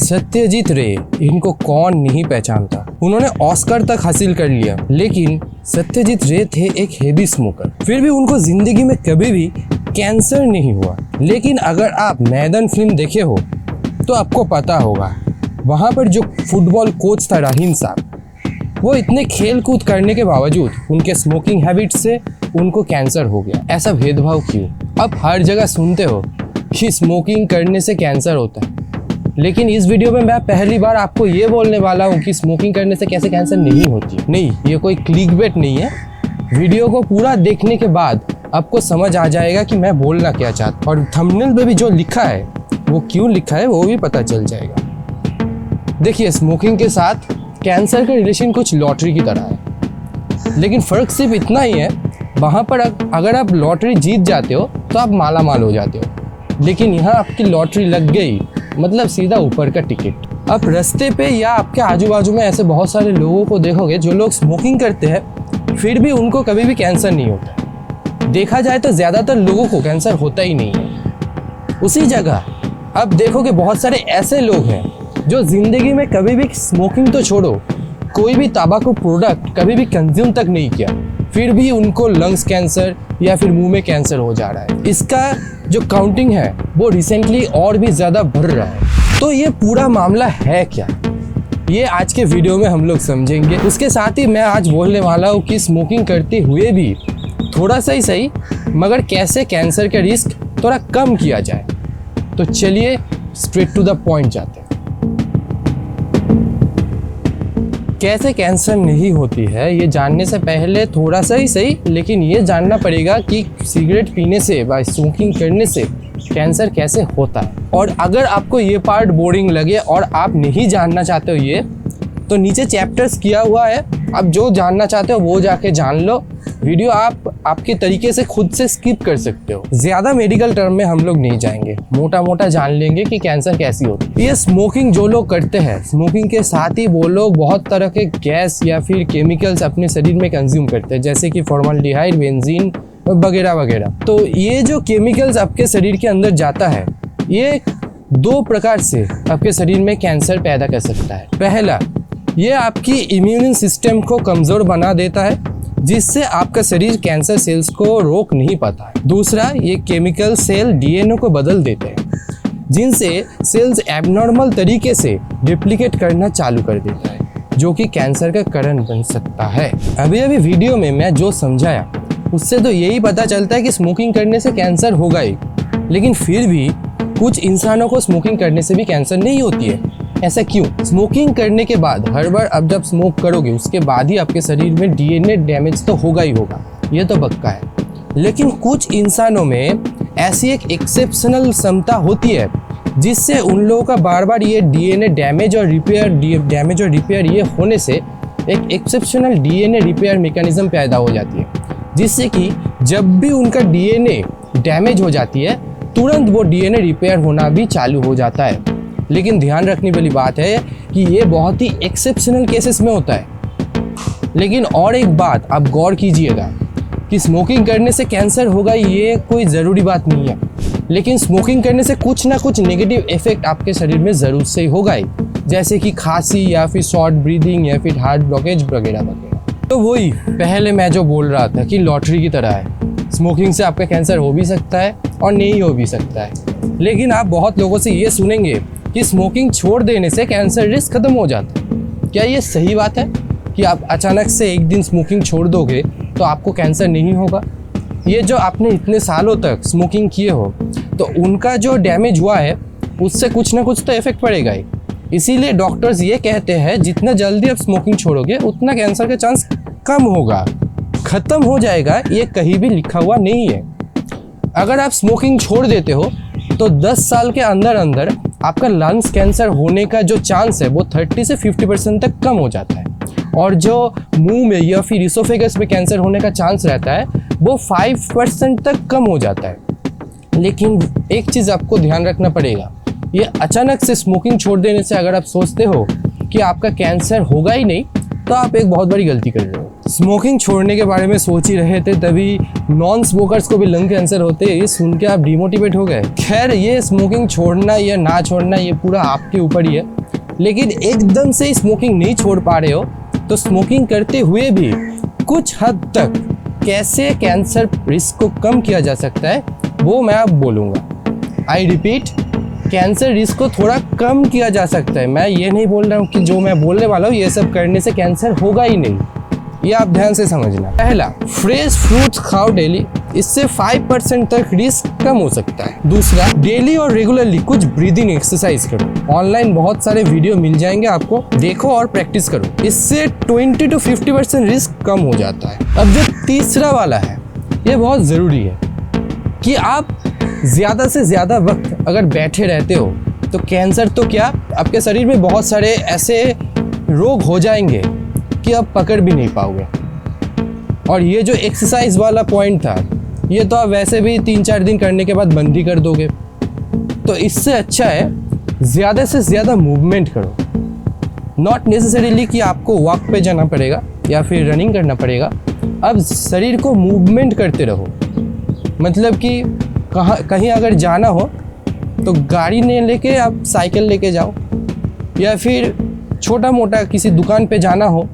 सत्यजीत रे, इनको कौन नहीं पहचानता। उन्होंने ऑस्कर तक हासिल कर लिया, लेकिन सत्यजीत रे थे एक हेवी स्मोकर। फिर भी उनको जिंदगी में कभी भी कैंसर नहीं हुआ। लेकिन अगर आप मैदान फिल्म देखे हो तो आपको पता होगा, वहाँ पर जो फुटबॉल कोच था रहीम साहब, वो इतने खेल कूद करने के बावजूद उनके स्मोकिंग हैबिट से उनको कैंसर हो गया। ऐसा भेदभाव क्यों? अब हर जगह सुनते हो कि स्मोकिंग करने से कैंसर होता है, लेकिन इस वीडियो में मैं पहली बार आपको ये बोलने वाला हूँ कि स्मोकिंग करने से कैसे कैंसर नहीं होती। नहीं, ये कोई क्लिकबेट नहीं है। वीडियो को पूरा देखने के बाद आपको समझ आ जाएगा कि मैं बोलना क्या चाहता हूँ, और थंबनेल पे भी जो लिखा है वो क्यों लिखा है वो भी पता चल जाएगा। देखिए, स्मोकिंग के साथ कैंसर का रिलेशन कुछ लॉटरी की तरह है, लेकिन फ़र्क सिर्फ इतना ही है, वहाँ पर अगर आप लॉटरी जीत जाते हो तो आप माला माल हो जाते हो, लेकिन यहाँ आपकी लॉटरी लग गई मतलब सीधा ऊपर का टिकट। आप रास्ते पे या आपके आजू बाजू में ऐसे बहुत सारे लोगों को देखोगे जो लोग स्मोकिंग करते हैं, फिर भी उनको कभी भी कैंसर नहीं होता। देखा जाए तो ज़्यादातर लोगों को कैंसर होता ही नहीं है। उसी जगह अब देखोगे बहुत सारे ऐसे लोग हैं जो ज़िंदगी में कभी भी स्मोकिंग तो छोड़ो, कोई भी तंबाकू प्रोडक्ट कभी भी कंज्यूम तक नहीं किया, फिर भी उनको लंग्स कैंसर या फिर मुंह में कैंसर हो जा रहा है। इसका जो काउंटिंग है वो रिसेंटली और भी ज़्यादा बढ़ रहा है। तो ये पूरा मामला है क्या, ये आज के वीडियो में हम लोग समझेंगे। उसके साथ ही मैं आज बोलने वाला हूँ कि स्मोकिंग करते हुए भी थोड़ा सा ही सही, मगर कैसे कैंसर का रिस्क थोड़ा कम किया जाए। तो चलिए स्ट्रेट टू द पॉइंट जाते हैं। कैसे कैंसर नहीं होती है ये जानने से पहले थोड़ा सा ही सही, लेकिन ये जानना पड़ेगा कि सिगरेट पीने से व स्मोकिंग करने से कैंसर कैसे होता है। और अगर आपको ये पार्ट बोरिंग लगे और आप नहीं जानना चाहते हो ये, तो नीचे चैप्टर्स किया हुआ है, आप जो जानना चाहते हो वो जाके जान लो। वीडियो आप आपके तरीके से खुद से स्किप कर सकते हो। ज़्यादा मेडिकल टर्म में हम लोग नहीं जाएंगे, मोटा मोटा जान लेंगे कि कैंसर कैसी होती है। ये स्मोकिंग जो लोग करते हैं, स्मोकिंग के साथ ही वो लोग बहुत तरह के गैस या फिर केमिकल्स अपने शरीर में कंज्यूम करते हैं, जैसे कि फॉर्मल्डिहाइड, बेंजीन वगैरह वगैरह। तो ये जो केमिकल्स आपके शरीर के अंदर जाता है, ये दो प्रकार से आपके शरीर में कैंसर पैदा कर सकता है। पहला, ये आपकी इम्यून सिस्टम को कमज़ोर बना देता है, जिससे आपका शरीर कैंसर सेल्स को रोक नहीं पाता है। दूसरा, ये केमिकल सेल डीएनए को बदल देते हैं, जिनसे सेल्स एबनॉर्मल तरीके से डुप्लीकेट करना चालू कर देता है, जो कि कैंसर का कारण बन सकता है। अभी वीडियो में मैं जो समझाया उससे तो यही पता चलता है कि स्मोकिंग करने से कैंसर होगा ही, लेकिन फिर भी कुछ इंसानों को स्मोकिंग करने से भी कैंसर नहीं होती है। ऐसा क्यों? स्मोकिंग करने के बाद हर बार अब जब स्मोक करोगे उसके बाद ही आपके शरीर में डीएनए डैमेज तो होगा ही होगा, ये तो पक्का है। लेकिन कुछ इंसानों में ऐसी एक एक्सेप्शनल क्षमता होती है जिससे उन लोगों का बार बार ये डीएनए डैमेज और रिपेयर ये होने से एक एक्सेप्शनल डीएनए रिपेयर मैकेनिज्म पैदा हो जाती है, जिससे कि जब भी उनका डीएनए डैमेज हो जाती है तुरंत वो डीएनए रिपेयर होना भी चालू हो जाता है। लेकिन ध्यान रखने वाली बात है कि ये बहुत ही एक्सेप्शनल केसेस में होता है। लेकिन और एक बात आप गौर कीजिएगा कि स्मोकिंग करने से कैंसर होगा ये कोई ज़रूरी बात नहीं है, लेकिन स्मोकिंग करने से कुछ ना कुछ नेगेटिव इफेक्ट आपके शरीर में ज़रूर से होगा ही, जैसे कि खांसी या फिर शॉर्ट ब्रीदिंग या फिर हार्ट ब्लॉकेज वगैरह वगैरह। तो वही पहले मैं जो बोल रहा था कि लॉटरी की तरह है, स्मोकिंग से आपका कैंसर हो भी सकता है और नहीं हो भी सकता है। लेकिन आप बहुत लोगों से ये सुनेंगे कि स्मोकिंग छोड़ देने से कैंसर रिस्क खत्म हो जाता है। क्या ये सही बात है कि आप अचानक से एक दिन स्मोकिंग छोड़ दोगे तो आपको कैंसर नहीं होगा? ये जो आपने इतने सालों तक स्मोकिंग किए हो तो उनका जो डैमेज हुआ है उससे कुछ ना कुछ तो इफेक्ट पड़ेगा ही। इसीलिए डॉक्टर्स ये कहते हैं जितना जल्दी आप स्मोकिंग छोड़ोगे उतना कैंसर का चांस कम होगा, ख़त्म हो जाएगा, ये कहीं भी लिखा हुआ नहीं है। अगर आप स्मोकिंग छोड़ देते हो तो 10 साल के अंदर अंदर आपका लंग्स कैंसर होने का जो चांस है वो 30 से 50% तक कम हो जाता है, और जो मुंह में या फिर इसोफेगस में कैंसर होने का चांस रहता है वो 5% तक कम हो जाता है। लेकिन एक चीज़ आपको ध्यान रखना पड़ेगा, ये अचानक से स्मोकिंग छोड़ देने से अगर आप सोचते हो कि आपका कैंसर होगा ही नहीं तो आप एक बहुत बड़ी गलती कर रहे हो। स्मोकिंग छोड़ने के बारे में सोच ही रहे थे तभी नॉन स्मोकर्स को भी लंग कैंसर होते हैं, ये सुन के आप डिमोटिवेट हो गए। खैर, ये स्मोकिंग छोड़ना या ना छोड़ना ये पूरा आपके ऊपर ही है। लेकिन एकदम से स्मोकिंग नहीं छोड़ पा रहे हो, तो स्मोकिंग करते हुए भी कुछ हद तक कैसे कैंसर रिस्क को कम किया जा सकता है वो मैं अब बोलूँगा। आई रिपीट, कैंसर रिस्क को थोड़ा कम किया जा सकता है। मैं ये नहीं बोल रहा हूँ कि जो मैं बोलने वाला हूँ ये सब करने से कैंसर होगा ही नहीं, ये आप ध्यान से समझना। पहला, फ्रेश फ्रूट्स खाओ डेली, इससे 5% तक रिस्क कम हो सकता है। दूसरा, डेली और रेगुलरली कुछ ब्रीदिंग एक्सरसाइज करो। ऑनलाइन बहुत सारे वीडियो मिल जाएंगे आपको, देखो और प्रैक्टिस करो, इससे 20 to 50% रिस्क कम हो जाता है। अब जो तीसरा वाला है ये बहुत ज़रूरी है कि आप ज़्यादा से ज़्यादा वक्त अगर बैठे रहते हो तो कैंसर तो क्या, आपके शरीर में बहुत सारे ऐसे रोग हो जाएंगे कि आप पकड़ भी नहीं पाओगे। और ये जो एक्सरसाइज वाला पॉइंट था, ये तो आप वैसे भी 3-4 दिन करने के बाद बंद ही कर दोगे। तो इससे अच्छा है ज़्यादा से ज़्यादा मूवमेंट करो। नॉट नेसेसरीली कि आपको वॉक पे जाना पड़ेगा या फिर रनिंग करना पड़ेगा, अब शरीर को मूवमेंट करते रहो। मतलब कि कहीं अगर जाना हो तो गाड़ी नहीं लेके आप साइकिल लेके जाओ, या फिर छोटा मोटा किसी दुकान पे जाना हो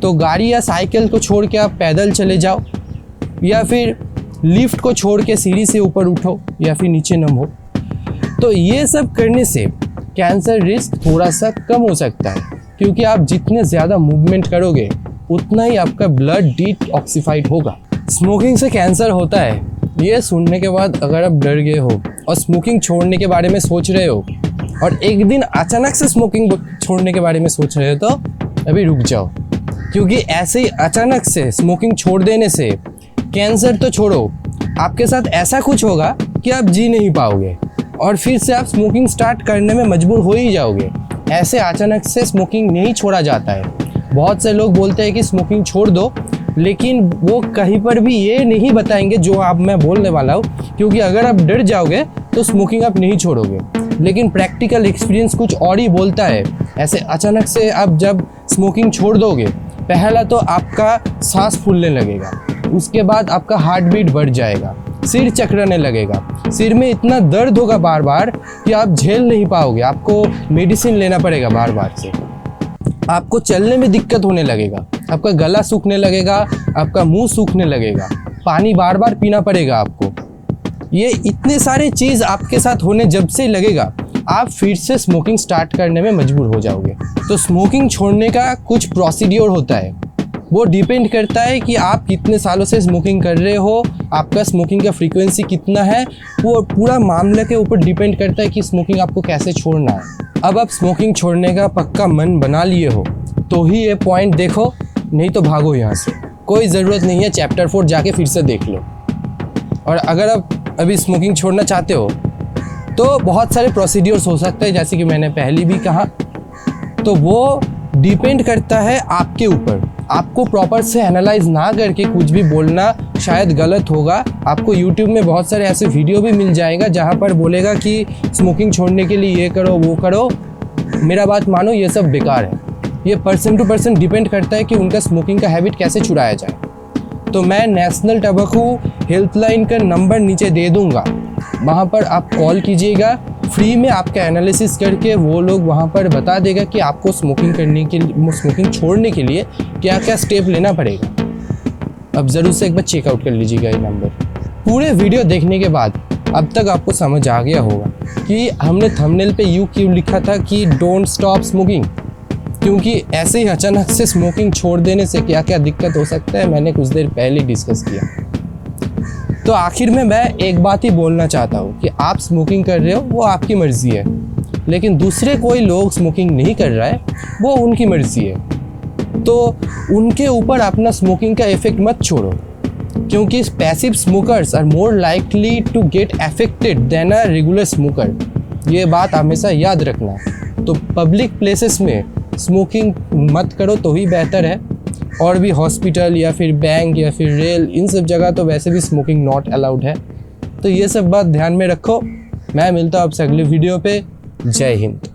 तो गाड़ी या साइकिल को छोड़ के आप पैदल चले जाओ, या फिर लिफ्ट को छोड़ के सीढ़ी से ऊपर उठो या फिर नीचे नमो। तो ये सब करने से कैंसर रिस्क थोड़ा सा कम हो सकता है, क्योंकि आप जितने ज़्यादा मूवमेंट करोगे उतना ही आपका ब्लड डिटॉक्सिफाइड होगा। स्मोकिंग से कैंसर होता है ये सुनने के बाद अगर आप डर गए हो और स्मोकिंग छोड़ने के बारे में सोच रहे हो और एक दिन अचानक से स्मोकिंग छोड़ने के बारे में सोच रहे हो तो अभी रुक जाओ, क्योंकि ऐसे ही अचानक से स्मोकिंग छोड़ देने से कैंसर तो छोड़ो, आपके साथ ऐसा कुछ होगा कि आप जी नहीं पाओगे और फिर से आप स्मोकिंग स्टार्ट करने में मजबूर हो ही जाओगे। ऐसे अचानक से स्मोकिंग नहीं छोड़ा जाता है। बहुत से लोग बोलते हैं कि स्मोकिंग छोड़ दो, लेकिन वो कहीं पर भी ये नहीं बताएंगे जो आप मैं बोलने वाला हूँ, क्योंकि अगर आप डर जाओगे तो स्मोकिंग आप नहीं छोड़ोगे। लेकिन प्रैक्टिकल एक्सपीरियंस कुछ और ही बोलता है। ऐसे अचानक से आप जब स्मोकिंग छोड़ दोगे, पहला तो आपका सांस फूलने लगेगा, उसके बाद आपका हार्ट बीट बढ़ जाएगा, सिर चकराने लगेगा, सिर में इतना दर्द होगा बार बार कि आप झेल नहीं पाओगे, आपको मेडिसिन लेना पड़ेगा बार बार से, आपको चलने में दिक्कत होने लगेगा, आपका गला सूखने लगेगा, आपका मुंह सूखने लगेगा, पानी बार बार पीना पड़ेगा आपको। ये इतने सारे चीज़ आपके साथ होने जब से लगेगा, आप फिर से स्मोकिंग स्टार्ट करने में मजबूर हो जाओगे। तो स्मोकिंग छोड़ने का कुछ प्रोसीड्योर होता है, वो डिपेंड करता है कि आप कितने सालों से स्मोकिंग कर रहे हो, आपका स्मोकिंग का फ्रीक्वेंसी कितना है, वो पूरा मामले के ऊपर डिपेंड करता है कि स्मोकिंग आपको कैसे छोड़ना है। अब आप स्मोकिंग छोड़ने का पक्का मन बना लिए हो तो ही ये पॉइंट देखो, नहीं तो भागो यहाँ से। कोई ज़रूरत नहीं है चैप्टर 4 जाके फिर से देख लो। और अगर आप अभी स्मोकिंग छोड़ना चाहते हो तो बहुत सारे प्रोसीड्योर्स हो सकते हैं, जैसे कि मैंने पहले भी कहा, तो वो डिपेंड करता है आपके ऊपर। आपको प्रॉपर से एनालाइज ना करके कुछ भी बोलना शायद गलत होगा। आपको यूट्यूब में बहुत सारे ऐसे वीडियो भी मिल जाएगा जहाँ पर बोलेगा कि स्मोकिंग छोड़ने के लिए ये करो वो करो। मेरा बात मानो, ये सब बेकार है। ये पर्सन टू पर्सन डिपेंड करता है कि उनका स्मोकिंग का हैबिट कैसे छुड़ाया जाए। तो मैं नेशनल टबैको हेल्पलाइन का नंबर नीचे दे दूँगा, वहाँ पर आप कॉल कीजिएगा, फ्री में आपका एनालिसिस करके वो लोग वहाँ पर बता देगा कि आपको स्मोकिंग छोड़ने के लिए क्या क्या स्टेप लेना पड़ेगा। अब ज़रूर से एक बार चेकआउट कर लीजिएगा ये नंबर। पूरे वीडियो देखने के बाद अब तक आपको समझ आ गया होगा कि हमने थंबनेल पे यूँ क्यों लिखा था कि डोंट स्टॉप स्मोकिंग, क्योंकि ऐसे ही अचानक से स्मोकिंग छोड़ देने से क्या क्या दिक्कत हो सकता है मैंने कुछ देर पहले डिस्कस किया। तो आखिर में मैं एक बात ही बोलना चाहता हूँ कि आप स्मोकिंग कर रहे हो वो आपकी मर्ज़ी है, लेकिन दूसरे कोई लोग स्मोकिंग नहीं कर रहा है वो उनकी मर्ज़ी है। तो उनके ऊपर अपना स्मोकिंग का इफ़ेक्ट मत छोड़ो, क्योंकि passive smokers are more likely to get affected than a regular smoker. ये बात हमेशा याद रखना। तो पब्लिक प्लेसेस में स्मोकिंग मत करो तो ही बेहतर है। और भी हॉस्पिटल या फिर बैंक या फिर रेल, इन सब जगह तो वैसे भी स्मोकिंग नॉट अलाउड है। तो ये सब बात ध्यान में रखो। मैं मिलता हूँ आपसे अगले वीडियो पे। जय हिंद।